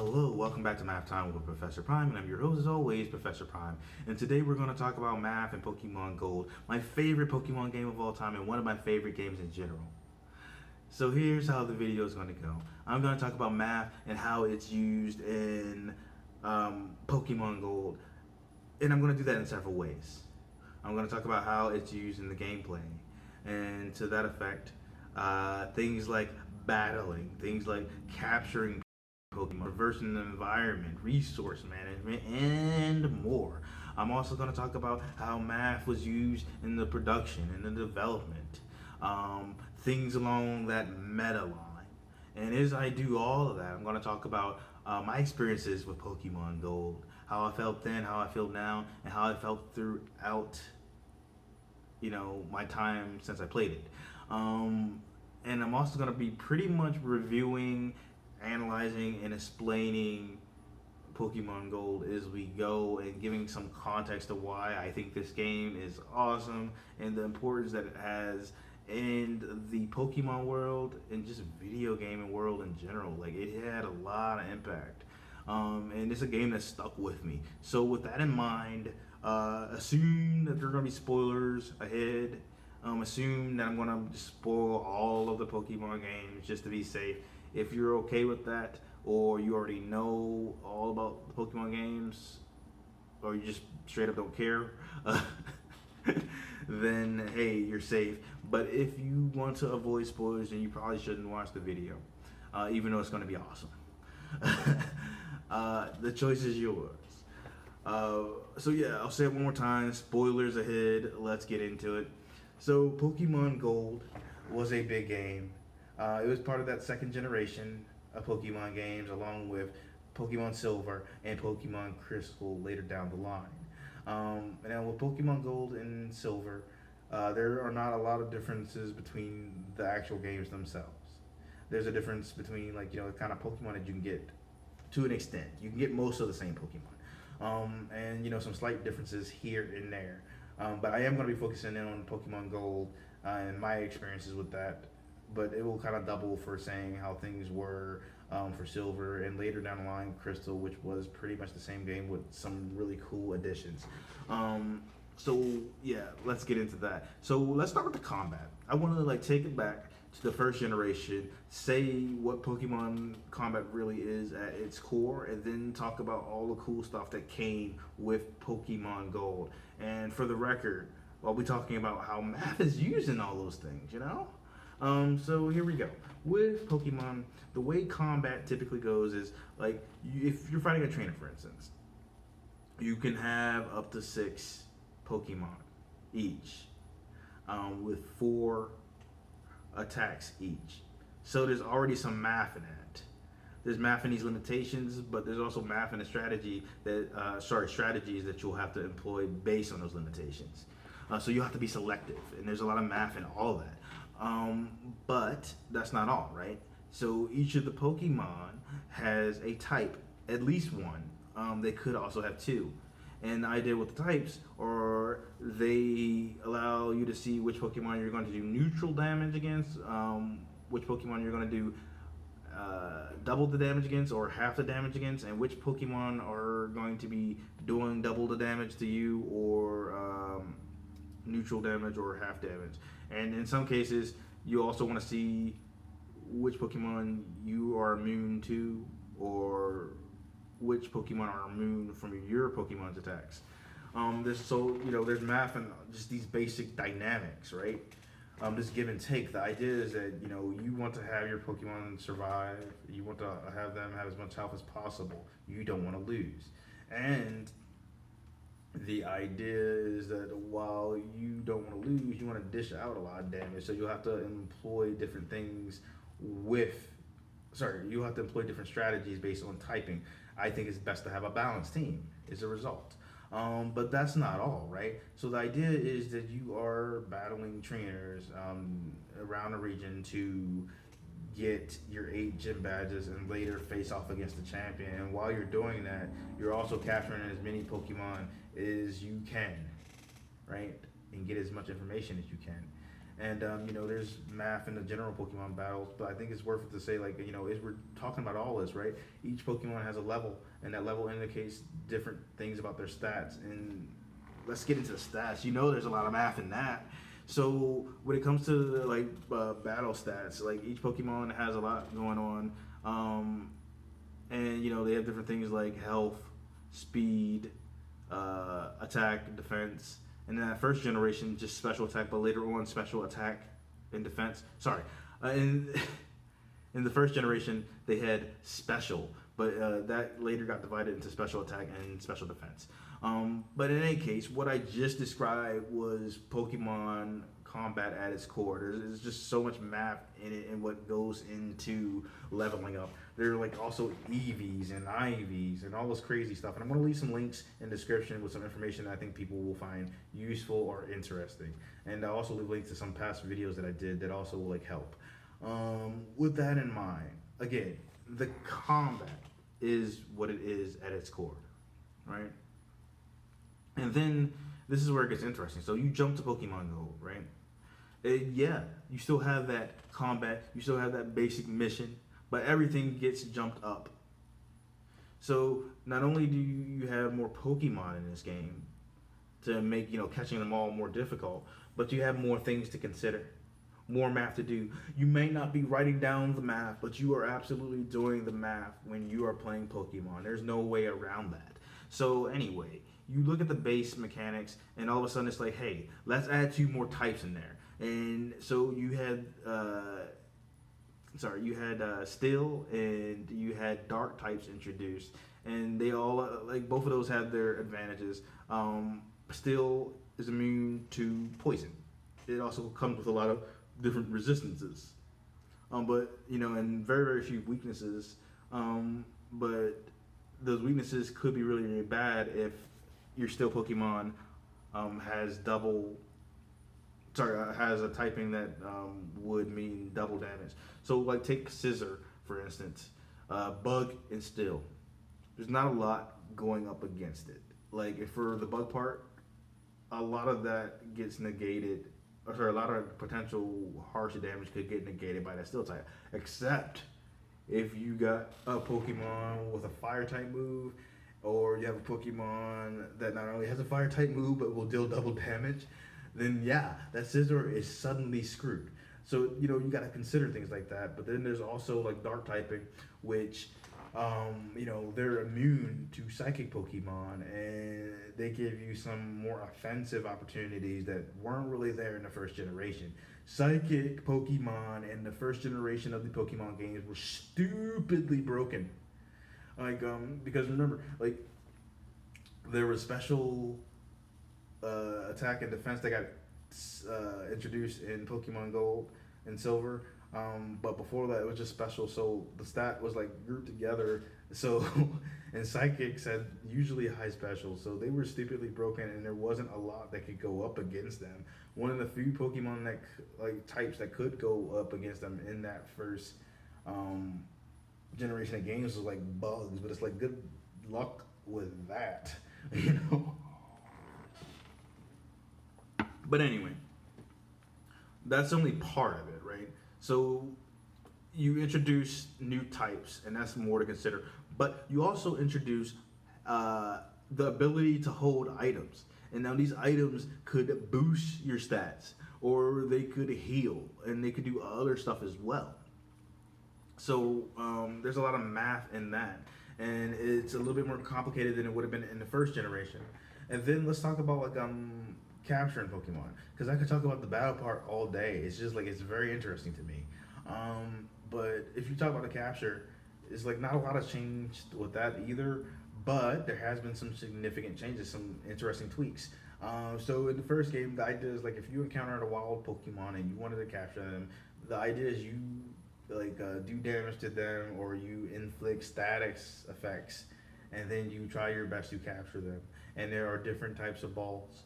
Hello, welcome back to Math Time with Professor Prime, and I'm your host as always, Professor Prime. And today we're going to talk about math and Pokemon Gold, my favorite Pokemon game of all time and one of my favorite games in general. So here's how the video is going to go. I'm going to talk about math and how it's used in Pokemon Gold, and I'm going to do that in several ways. I'm going to talk about how it's used in the gameplay, and to that effect, things like battling, things like capturing Pokemon, reversing the environment, resource management, and more. I'm also going to talk about how math was used in the production and the development, things along that meta line. And as I do all of that, I'm going to talk about my experiences with Pokemon Gold, how I felt then, how I feel now, and how I felt throughout, my time since I played it. And I'm also going to be pretty much reviewing, analyzing, and explaining Pokemon Gold as we go and giving some context to why I think this game is awesome and the importance that it has in the Pokemon world and just video gaming world in general. Like, it had a lot of impact. And it's a game that stuck with me. So with that in mind, assume that there are going to be spoilers ahead. Assume that I'm going to spoil all of the Pokemon games just to be safe. If you're okay with that, or you already know all about the Pokemon games, or you just straight up don't care, then hey, you're safe. But if you want to avoid spoilers, then you probably shouldn't watch the video, even though it's going to be awesome. The choice is yours. So yeah, I'll say it one more time. Spoilers ahead. Let's get into it. So Pokemon Gold was a big game. It was part of that second generation of Pokemon games, along with Pokemon Silver and Pokemon Crystal later down the line. And with Pokemon Gold and Silver, there are not a lot of differences between the actual games themselves. There's a difference between, the kind of Pokemon that you can get to an extent. You can get most of the same Pokemon. And, some slight differences here and there. But I am going to be focusing in on Pokemon Gold and my experiences with that. But it will kind of double for saying how things were for Silver, and later down the line Crystal, which was pretty much the same game with some really cool additions. So yeah, let's get into that. So let's start with the combat. I want to take it back to the first generation, say what Pokemon combat really is at its core, and then talk about all the cool stuff that came with Pokemon Gold. And for the record, I'll be talking about how math is used in all those things. So here we go. With Pokemon, the way combat typically goes is if you're fighting a trainer, for instance, you can have up to 6 Pokemon each, with 4 attacks each. So there's already some math in that. There's math in these limitations, but there's also math in the strategies that you'll have to employ based on those limitations. So you have to be selective, and there's a lot of math in all of that. But that's not all, right? So each of the Pokemon has a type, at least one. They could also have 2. And the idea with the types are they allow you to see which Pokemon you're going to do neutral damage against, which Pokemon you're going to do double the damage against or half the damage against, and which Pokemon are going to be doing double the damage to you or neutral damage or half damage. And in some cases, you also want to see which Pokemon you are immune to, or which Pokemon are immune from your Pokemon's attacks. There's math and just these basic dynamics, right? This give and take. The idea is that you want to have your Pokemon survive. You want to have them have as much health as possible. You don't want to lose, and the idea is that while you don't want to lose, you want to dish out a lot of damage. So you'll have to employ different things you'll have to employ different strategies based on typing. I think it's best to have a balanced team as a result. But that's not all, right? So the idea is that you are battling trainers around the region to get your 8 gym badges and later face off against the champion. And while you're doing that, you're also capturing as many Pokemon as you can, right? And get as much information as you can. And there's math in the general Pokemon battles, but I think it's worth it to say, like, as we're talking about all this, right? Each Pokemon has a level, and that level indicates different things about their stats. And let's get into the stats. There's a lot of math in that. So when it comes to like battle stats, like each Pokemon has a lot going on, and they have different things like health, speed, attack, defense, and then that first generation just special attack, but later on special attack and defense. Sorry, in in the first generation they had special, but that later got divided into special attack and special defense. But in any case, what I just described was Pokemon combat at its core. There's just so much math in it and what goes into leveling up. There are like also EVs and IVs and all this crazy stuff. And I'm going to leave some links in the description with some information that I think people will find useful or interesting. And I'll also leave links to some past videos that I did that also will like help. With that in mind, again, the combat is what it is at its core, right? And then this is where it gets interesting. So you jump to Pokemon Go, right? Yeah, you still have that combat, you still have that basic mission, but everything gets jumped up. So not only do you have more Pokemon in this game to make catching them all more difficult, but you have more things to consider, more math to do. You may not be writing down the math, but you are absolutely doing the math when you are playing Pokemon. There's no way around that. So anyway, you look at the base mechanics, and all of a sudden it's like, hey, let's add 2 more types in there. And so you had, steel and you had dark types introduced, and they all like both of those have their advantages. Steel is immune to poison. It also comes with a lot of different resistances, but and very very few weaknesses. But those weaknesses could be really really bad if your Steel Pokemon has has a typing that would mean double damage. So like take Scissor for instance, Bug and Steel. There's not a lot going up against it. Like for the Bug part, a lot of that gets negated. Or sorry, a lot of potential harsh damage could get negated by that Steel type, except if you got a Pokemon with a Fire type move, or you have a Pokemon that not only has a Fire type move but will deal double damage, then yeah, that Scissor is suddenly screwed. So you got to consider things like that. But then there's also like Dark typing, which they're immune to Psychic Pokemon, and they give you some more offensive opportunities that weren't really there in the first generation. Psychic Pokemon in the first generation of the Pokemon games were stupidly broken. Like because remember, like there was special attack and defense that got introduced in Pokemon Gold and Silver. But before that, it was just special. So the stat was like grouped together. So and Psychics had usually high special, so they were stupidly broken, and there wasn't a lot that could go up against them. One of the few Pokemon that like types that could go up against them in that first generation of games was like bugs, but it's like good luck with that, you know. But anyway, that's only part of it, right? So you introduce new types, and that's more to consider. But you also introduce the ability to hold items, and now these items could boost your stats, or they could heal, and they could do other stuff as well. So there's a lot of math in that, and it's a little bit more complicated than it would have been in the first generation. And then let's talk about like capturing Pokemon, because I could talk about the battle part all day. It's just like it's very interesting to me. But if you talk about the capture, it's like not a lot has changed with that either. But there has been some significant changes, some interesting tweaks. So in the first game, the idea is like if you encountered a wild Pokemon and you wanted to capture them, the idea is you like do damage to them, or you inflict statics effects, and then you try your best to capture them. And there are different types of balls.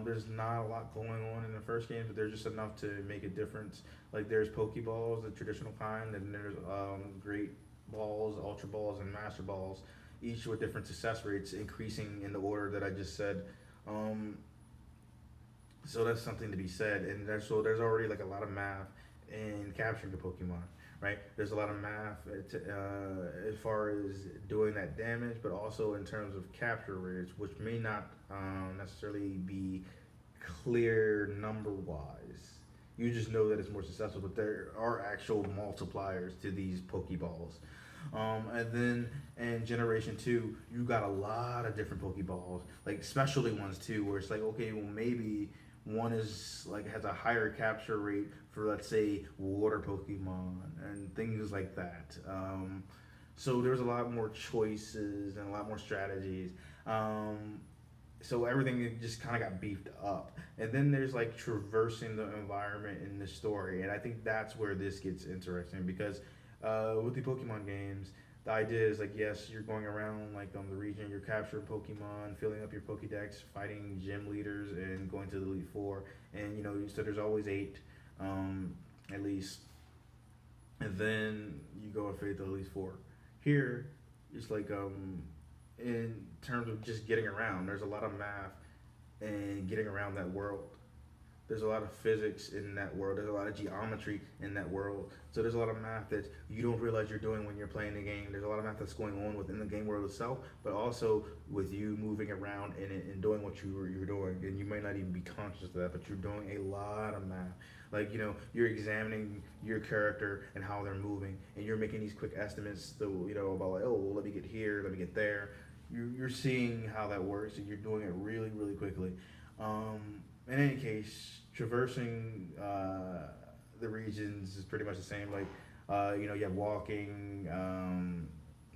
There's not a lot going on in the first game, but there's just enough to make a difference. Like there's Pokeballs, the traditional kind, and there's Great Balls, Ultra Balls, and Master Balls, each with different success rates, increasing in the order that I just said. So that's something to be said, and there's already like a lot of math in capturing the Pokemon, right? There's a lot of math as far as doing that damage, but also in terms of capture rates, which may not necessarily be clear number wise. You just know that it's more successful, but there are actual multipliers to these Pokeballs. And then in Generation 2, you got a lot of different Pokeballs, like specialty ones too, where it's like, okay, well, maybe one is like has a higher capture rate for, let's say, water Pokemon and things like that. So there's a lot more choices and a lot more strategies. So everything just kind of got beefed up, and then there's like traversing the environment in the story, and I think that's where this gets interesting because with the Pokemon games, the idea is like, yes, you're going around like the region, you're capturing Pokemon, filling up your Pokédex, fighting gym leaders, and going to the Elite Four, and so there's always eight, um, at least, and then you go and fade the Elite Four. Here, it's like in terms of just getting around, there's a lot of math and getting around that world. There's a lot of physics in that world. There's a lot of geometry in that world. So there's a lot of math that you don't realize you're doing when you're playing the game. There's a lot of math that's going on within the game world itself, but also with you moving around in it and doing what you're doing. And you might not even be conscious of that, but you're doing a lot of math. Like, you're examining your character and how they're moving, and you're making these quick estimates, about like, oh, well, let me get here, let me get there. You're seeing how that works, and you're doing it really, really quickly. In any case, traversing the regions is pretty much the same. Like, you have walking,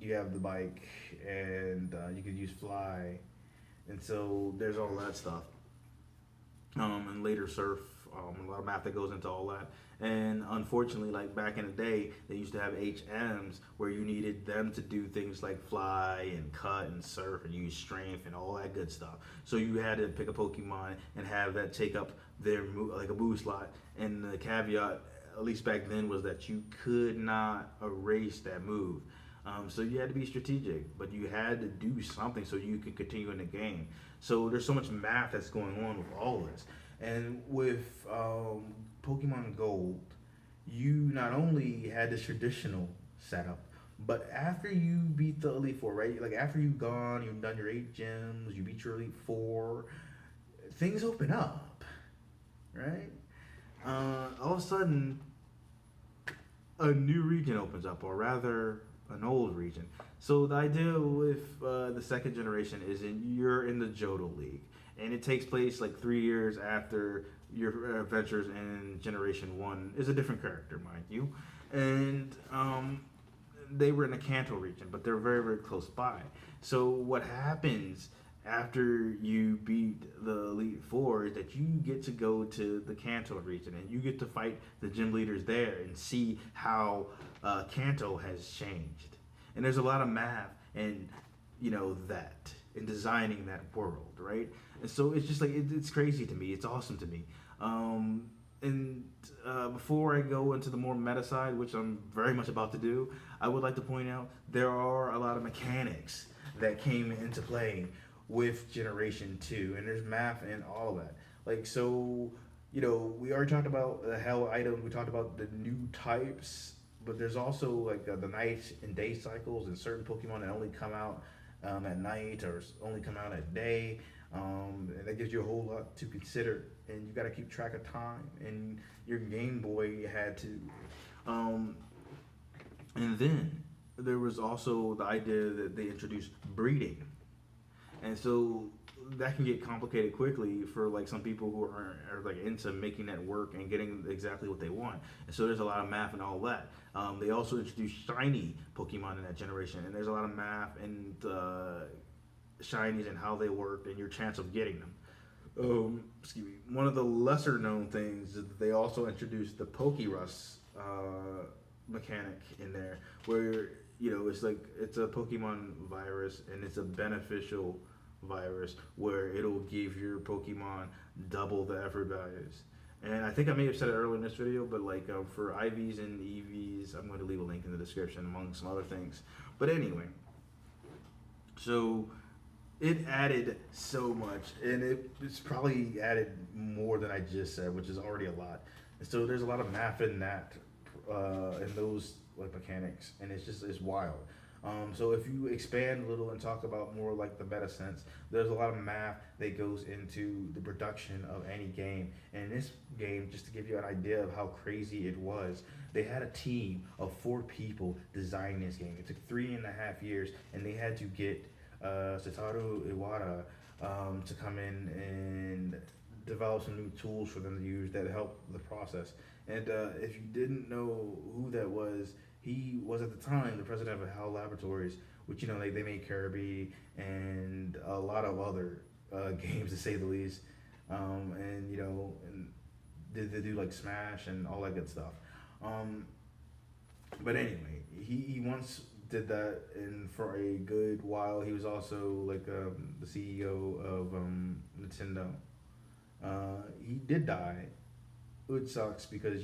you have the bike, and you could use fly, and so there's all that stuff. And later surf, a lot of math that goes into all that. And unfortunately, like back in the day, they used to have HMs where you needed them to do things like fly and cut and surf and use strength and all that good stuff. So you had to pick a Pokemon and have that take up like a move slot. And the caveat, at least back then, was that you could not erase that move. So you had to be strategic, but you had to do something so you could continue in the game. So there's so much math that's going on with all this. And with Pokemon Gold, you not only had this traditional setup, but after you beat the Elite Four, right? Like after you've gone, you've done your 8 gyms, you beat your Elite Four, things open up, right? All of a sudden, a new region opens up, or rather, an old region. So the idea with the second generation is you're in the Jodo League, and it takes place like 3 years after your adventures in Generation One. Is a different character, mind you, and they were in the Kanto region, but they're very, very close by. So what happens after you beat the Elite Four is that you get to go to the Kanto region and you get to fight the gym leaders there and see how Kanto has changed. And there's a lot of math and that in designing that world, right? And so it's just like it's crazy to me. It's awesome to me. And before I go into the more meta side, which I'm very much about to do, I would like to point out there are a lot of mechanics that came into play with Generation 2, and there's math and all of that. Like, so, we already talked about the hell items, we talked about the new types, but there's also like the night and day cycles, and certain Pokemon that only come out at night or only come out at day. And that gives you a whole lot to consider, and you got to keep track of time. And your Game Boy had to. And then there was also the idea that they introduced breeding, and so that can get complicated quickly for like some people who are like into making that work and getting exactly what they want. And so there's a lot of math and all that. They also introduced shiny Pokemon in that generation, and there's a lot of math and shinies and how they work and your chance of getting them. Excuse me. One of the lesser known things is that they also introduced the Pokerus mechanic in there, where it's like it's a Pokemon virus and it's a beneficial virus where it'll give your Pokemon double the effort values. And I think I may have said it earlier in this video, but like for IVs and EVs, I'm going to leave a link in the description among some other things. But anyway, so it added so much, and it's probably added more than I just said, which is already a lot. And so there's a lot of math in that, in those like mechanics, and it's wild. So if you expand a little and talk about more like the meta sense, there's a lot of math that goes into the production of any game. And in this game, just to give you an idea of how crazy it was, they had a team of 4 people design this game. It took 3.5 years, and they had to get Satoru Iwata to come in and develop some new tools for them to use that help the process. And if you didn't know who that was, he was at the time the president of HAL Laboratories, which they made Kirby and a lot of other games to say the least, and and they do like Smash and all that good stuff. Um, but anyway, he once did that, and for a good while, he was also like the CEO of Nintendo. He did die, which sucks because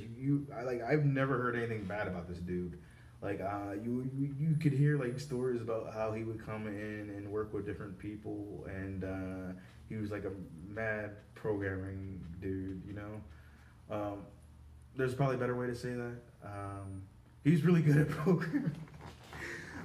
I've never heard anything bad about this dude. Like you could hear like stories about how he would come in and work with different people, and he was like a mad programming dude. Um, there's probably a better way to say that. He's really good at programming.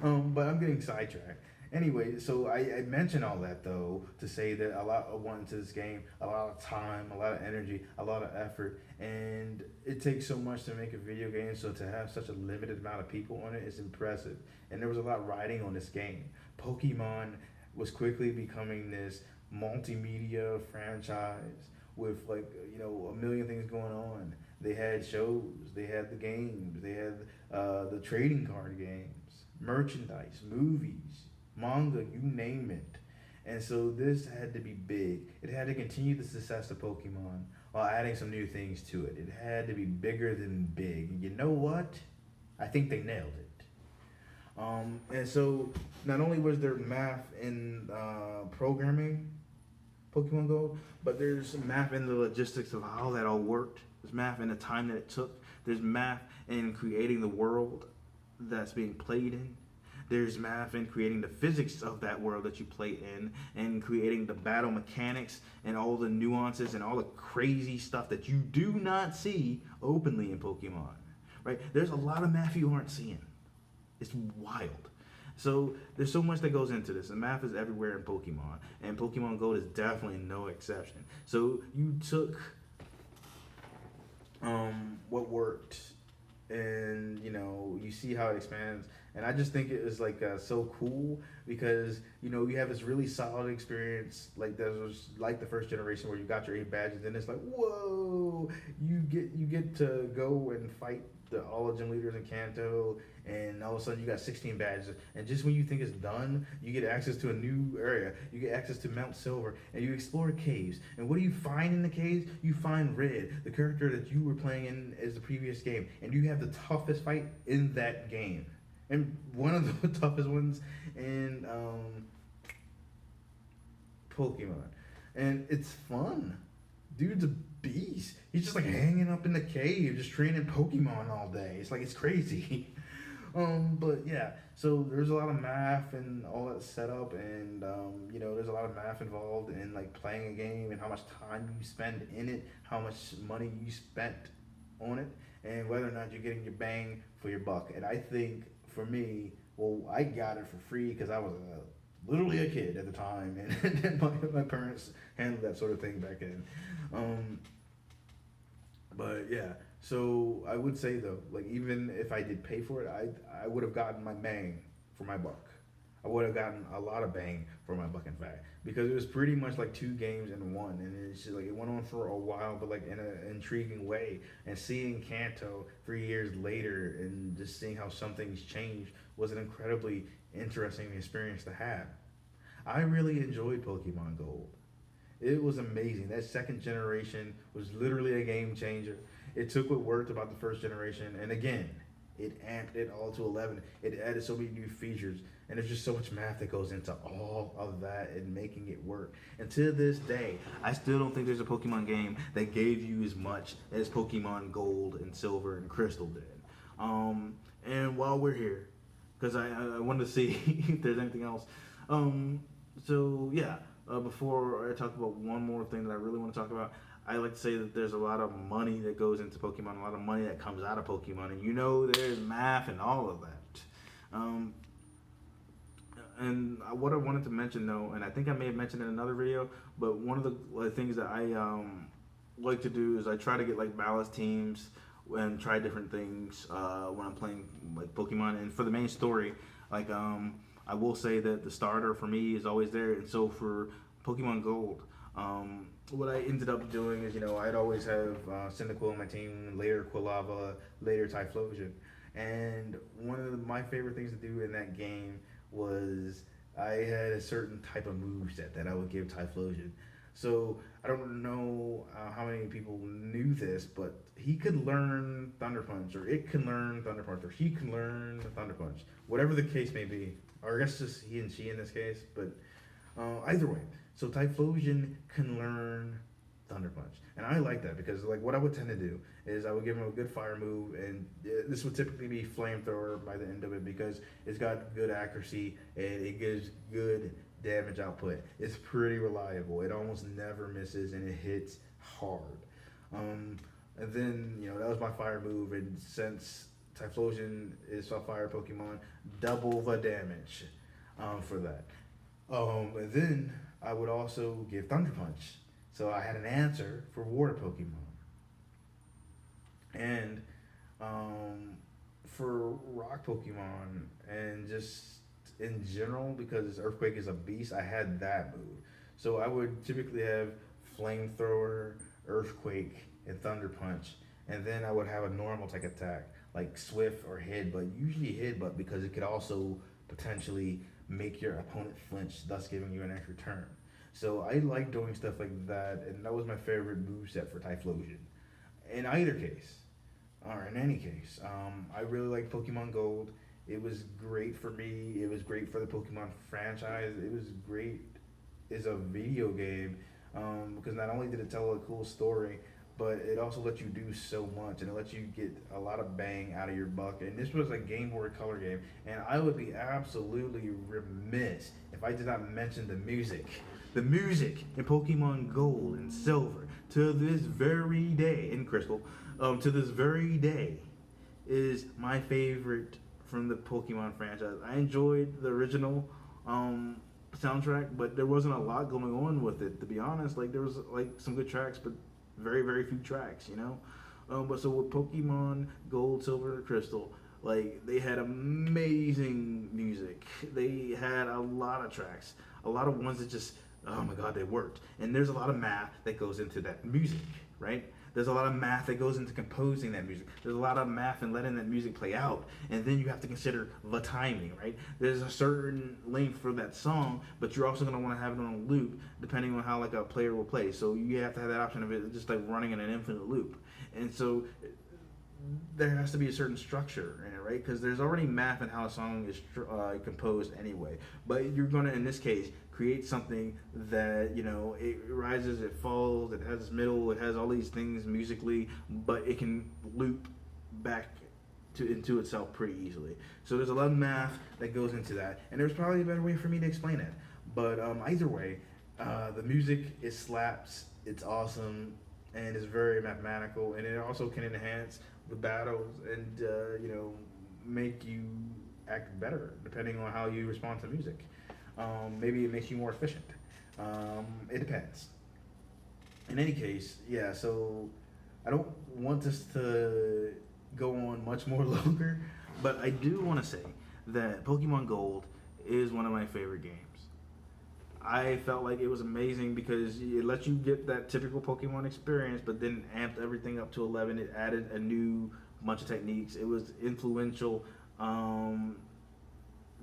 But I'm getting sidetracked. Anyway, so I mention all that though to say that a lot of went into this game, a lot of time, a lot of energy, a lot of effort, and it takes so much to make a video game. So to have such a limited amount of people on it is impressive. And there was a lot riding on this game. Pokemon was quickly becoming this multimedia franchise with like a million things going on. They had shows, they had the games, they had the trading card games, merchandise, movies, manga, you name it. And so this had to be big. It had to continue the success of Pokemon while adding some new things to it. It had to be bigger than big. And you know what? I think they nailed it. And so not only was there math in programming Pokemon Go, but there's math in the logistics of how that all worked. There's math in the time that it took. There's math in creating the world that's being played in. There's math in creating the physics of that world that you play in, and creating the battle mechanics and all the nuances and all the crazy stuff that you do not see openly in Pokemon. Right? There's a lot of math you aren't seeing. It's wild. So there's so much that goes into this, and math is everywhere in Pokemon, and Pokemon Go is definitely no exception. So you took what worked, and you see how it expands, and I just think it is like so cool because you have this really solid experience like that was like the first generation where you got your 8 badges, and it's like whoa, you get to go and fight all the gym leaders in Kanto, and all of a sudden you got 16 badges, and just when you think it's done, you get access to a new area. You get access to Mount Silver, and you explore caves. And what do you find in the caves? You find Red, the character that you were playing in as the previous game, and you have the toughest fight in that game, and one of the toughest ones in Pokemon, and it's fun. Dude's a beast. He's just like hanging up in the cave, just training Pokemon all day. It's like it's crazy. But yeah, so there's a lot of math and all that setup, and there's a lot of math involved in like playing a game and how much time you spend in it, how much money you spent on it, and whether or not you're getting your bang for your buck. And I think for me, well, I got it for free because I was literally a kid at the time, and my parents handled that sort of thing back then. But yeah, so I would say though, like even if I did pay for it, I would have gotten my bang for my buck. I would have gotten a lot of bang for my buck, in fact, because it was pretty much like 2 games in one, and it's just like it went on for a while, but like in an intriguing way. And seeing Kanto 3 years later and just seeing how something's changed was an incredibly interesting experience to have. I really enjoyed Pokemon Gold. It was amazing. That second generation was literally a game changer. It took what worked about the first generation, and again, it amped it all to 11. It added so many new features, and there's just so much math that goes into all of that and making it work. And to this day, I still don't think there's a Pokemon game that gave you as much as Pokemon Gold and Silver and Crystal did. And while we're here, because I wanted to see if there's anything else. So yeah, before I talk about one more thing that I really want to talk about, I like to say that there's a lot of money that goes into Pokemon, a lot of money that comes out of Pokemon, and there's math and all of that. Um, and what I wanted to mention though, and I think I may have mentioned in another video, but one of the things that I like to do is I try to get like balanced teams and try different things when I'm playing like Pokemon. And for the main story, like I will say that the starter for me is always there, and so for Pokemon Gold. What I ended up doing is, I'd always have Cyndaquil on my team, later Quilava, later Typhlosion. And one of my favorite things to do in that game was I had a certain type of moveset that I would give Typhlosion. So I don't know how many people knew this, but he could learn Thunder Punch, or it can learn Thunder Punch, or he can learn Thunder Punch, whatever the case may be. Or I guess just he and she in this case, but either way. So Typhlosion can learn Thunder Punch, and I like that because like what I would tend to do is I would give him a good fire move, and this would typically be Flamethrower by the end of it because it's got good accuracy and it gives good damage output. It's pretty reliable. It almost never misses and it hits hard. And then that was my fire move, and since Typhlosion is a fire Pokemon, double the damage for that. And then I would also give Thunder Punch. So I had an answer for water Pokemon. And for rock Pokemon, and just in general, because Earthquake is a beast, I had that move. So I would typically have Flamethrower, Earthquake, and Thunder Punch. And then I would have a normal type attack, like Swift or Headbutt. Usually Headbutt because it could also potentially make your opponent flinch, thus giving you an extra turn. So I like doing stuff like that, and that was my favorite move set for Typhlosion. In either case, or in any case, I really like Pokemon Gold. It was great for me. It was great for the Pokemon franchise. It was great as a video game because not only did it tell a cool story, but it also lets you do so much, and it lets you get a lot of bang out of your buck. And this was a Game Boy Color game, and I would be absolutely remiss if I did not mention the music. The music in Pokemon Gold and Silver to this very day, in Crystal, to this very day, is my favorite from the Pokemon franchise. I enjoyed the original soundtrack, but there wasn't a lot going on with it. To be honest, like there was like some good tracks, but very very few tracks. But so with Pokemon Gold, Silver, and Crystal, like they had amazing music. They had a lot of tracks, a lot of ones that just oh my god, they worked. And there's a lot of math that goes into that music, right? There's a lot of math that goes into composing that music. There's a lot of math in letting that music play out. And then you have to consider the timing, right? There's a certain length for that song, but you're also going to want to have it on a loop depending on how like a player will play. So you have to have that option of it just like running in an infinite loop. And so there has to be a certain structure in it, right? Because there's already math in how a song is composed anyway. But you're going to, in this case, create something that it rises, it falls, it has middle, it has all these things musically, but it can loop back into itself pretty easily. So there's a lot of math that goes into that, and there's probably a better way for me to explain it. But either way, the music it slaps, it's awesome, and it's very mathematical, and it also can enhance the battles and make you act better depending on how you respond to music. Maybe it makes you more efficient. It depends. In any case, yeah, so I don't want this to go on much more longer, but I do want to say that Pokemon Gold is one of my favorite games. I felt like it was amazing because it lets you get that typical Pokemon experience, but then amped everything up to 11. It added a new bunch of techniques. It was influential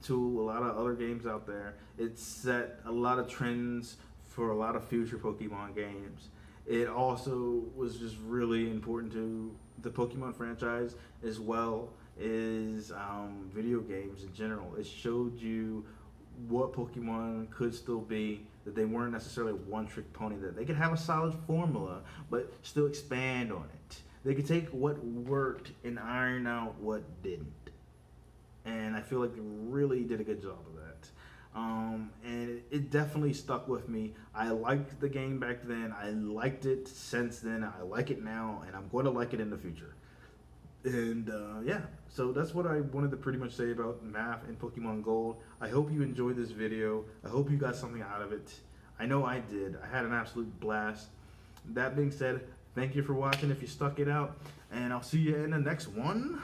to a lot of other games out there. It set a lot of trends for a lot of future Pokemon games. It also was just really important to the Pokemon franchise as well as video games in general. It showed you what Pokemon could still be, that they weren't necessarily a one-trick pony, that they could have a solid formula but still expand on it. They could take what worked and iron out what didn't. And I feel like they really did a good job of that. And it definitely stuck with me. I liked the game back then. I liked it since then. I like it now, and I'm going to like it in the future. And yeah, so that's what I wanted to pretty much say about math and Pokemon Gold. I hope you enjoyed this video. I hope you got something out of it. I know I did. I had an absolute blast. That being said, thank you for watching if you stuck it out, and I'll see you in the next one.